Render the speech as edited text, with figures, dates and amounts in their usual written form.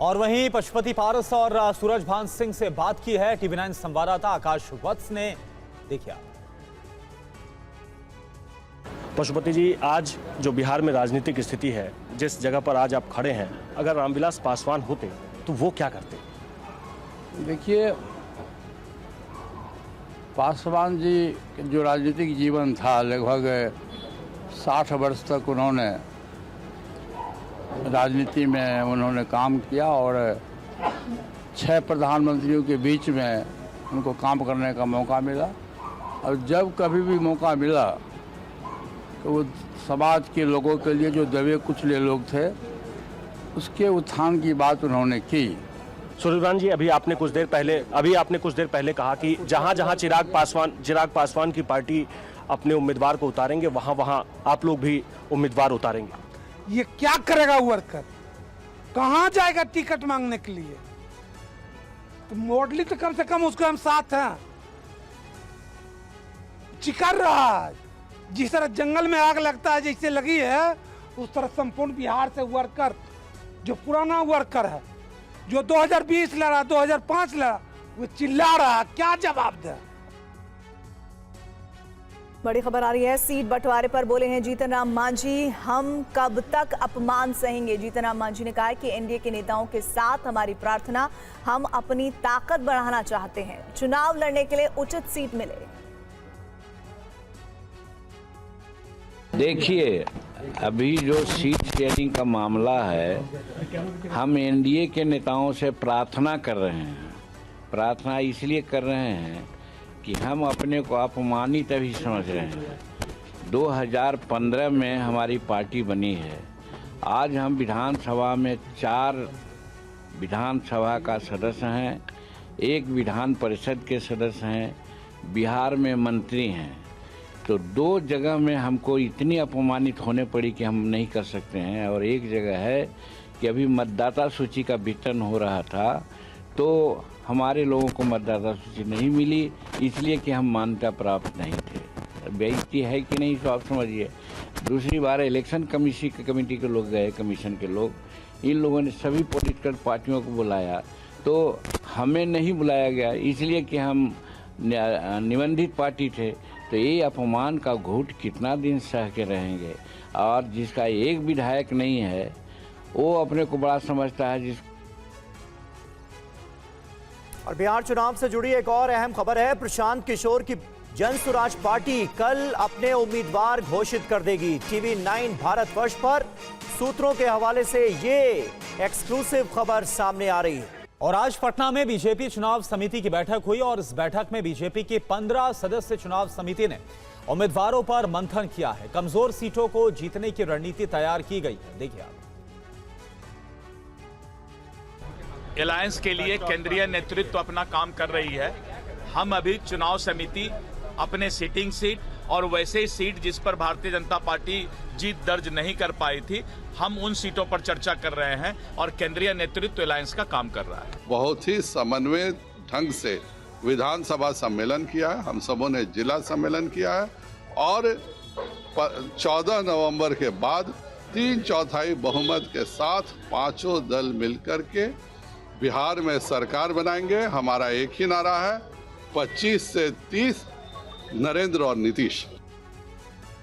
और वहीं पशुपति पारस और सूरजभान सिंह से बात की है टीवी 9 संवाददाता आकाश वत्स ने। देखिए पशुपति जी, आज जो बिहार में राजनीतिक स्थिति है, जिस जगह पर आज आप खड़े हैं, अगर रामविलास पासवान होते तो वो क्या करते? देखिए, पासवान जी जो राजनीतिक जीवन था, लगभग 60 वर्ष तक उन्होंने राजनीति में उन्होंने काम किया और 6 प्रधानमंत्रियों के बीच में उनको काम करने का मौका मिला। और जब कभी भी मौका मिला तो वो समाज के लोगों के लिए जो दबे कुचले लोग थे, उसके उत्थान की बात उन्होंने की। सूरजभान जी, अभी आपने कुछ देर पहले कहा कि जहां जहां चिराग पासवान की पार्टी अपने उम्मीदवार को उतारेंगे, वहां आप लोग भी उम्मीदवार उतारेंगे। ये क्या करेगा वर्कर? कहां जाएगा टिकट मांगने के लिए? तो मोडली तो कम से कम उसको हम साथ हैं। चिकर रहा है, जिस तरह जंगल में आग लगता है जैसे लगी है, उस तरह संपूर्ण बिहार से वर्कर, जो पुराना वर्कर है, जो 2020 लड़ा, 2005 लड़ा, वो चिल्ला रहा, क्या जवाब दे? बड़ी खबर आ रही है, सीट बंटवारे पर बोले हैं जीतन राम मांझी। हम कब तक अपमान सहेंगे? जीतन राम मांझी ने कहा है कि एनडीए के नेताओं के साथ हमारी प्रार्थना, हम अपनी ताकत बढ़ाना चाहते हैं, चुनाव लड़ने के लिए उचित सीट मिले। देखिए, अभी जो सीट शेयरिंग का मामला है, हम एनडीए के नेताओं से प्रार्थना कर रहे हैं। प्रार्थना इसलिए कर रहे हैं कि हम अपने को अपमानित अभी समझ रहे हैं। 2015 में हमारी पार्टी बनी है। आज हम विधानसभा में 4 विधानसभा का सदस्य हैं, 1 विधान परिषद के सदस्य हैं, बिहार में मंत्री हैं। तो 2 जगह में हमको इतनी अपमानित होने पड़ी कि हम नहीं कर सकते हैं। और एक जगह है कि अभी मतदाता सूची का वितरण हो रहा था, तो हमारे लोगों को मतदाता सूची नहीं मिली, इसलिए कि हम मान्यता प्राप्त नहीं थे। बेइज्जती है कि नहीं, तो आप समझिए। दूसरी बार इलेक्शन कमेटी के लोग गए, कमीशन के लोग, इन लोगों ने सभी पॉलिटिकल पार्टियों को बुलाया, तो हमें नहीं बुलाया गया, इसलिए कि हम निबंधित पार्टी थे। तो ये अपमान का घूंट कितना दिन सह के रहेंगे? और जिसका एक विधायक नहीं है, वो अपने को बड़ा समझता है। और बिहार चुनाव से जुड़ी एक और अहम खबर है, प्रशांत किशोर की जन स्वराज पार्टी कल अपने उम्मीदवार घोषित कर देगी। टीवी 9 भारतवर्ष पर सूत्रों के हवाले से ये एक्सक्लूसिव खबर सामने आ रही है। और आज पटना में बीजेपी चुनाव समिति की बैठक हुई और इस बैठक में बीजेपी की 15 सदस्य चुनाव समिति ने उम्मीदवारों पर मंथन किया है। कमजोर सीटों को जीतने की रणनीति तैयार की गई है। देखिए आप। अलायंस के लिए केंद्रीय नेतृत्व अपना काम कर रही है। हम अभी चुनाव समिति अपने सिटिंग सीट और वैसे ही सीट जिस पर भारतीय जनता पार्टी जीत दर्ज नहीं कर पाई थी, हम उन सीटों पर चर्चा कर रहे हैं और केंद्रीय नेतृत्व अलायंस का काम कर रहा है। बहुत ही समन्वय ढंग से विधानसभा सम्मेलन किया है, हम सबों ने जिला सम्मेलन किया है और 14 नवंबर के बाद 3/4 बहुमत के साथ 5 दल मिलकर के बिहार में सरकार बनाएंगे। हमारा एक ही नारा है, 25 से 30, नरेंद्र और नीतीश।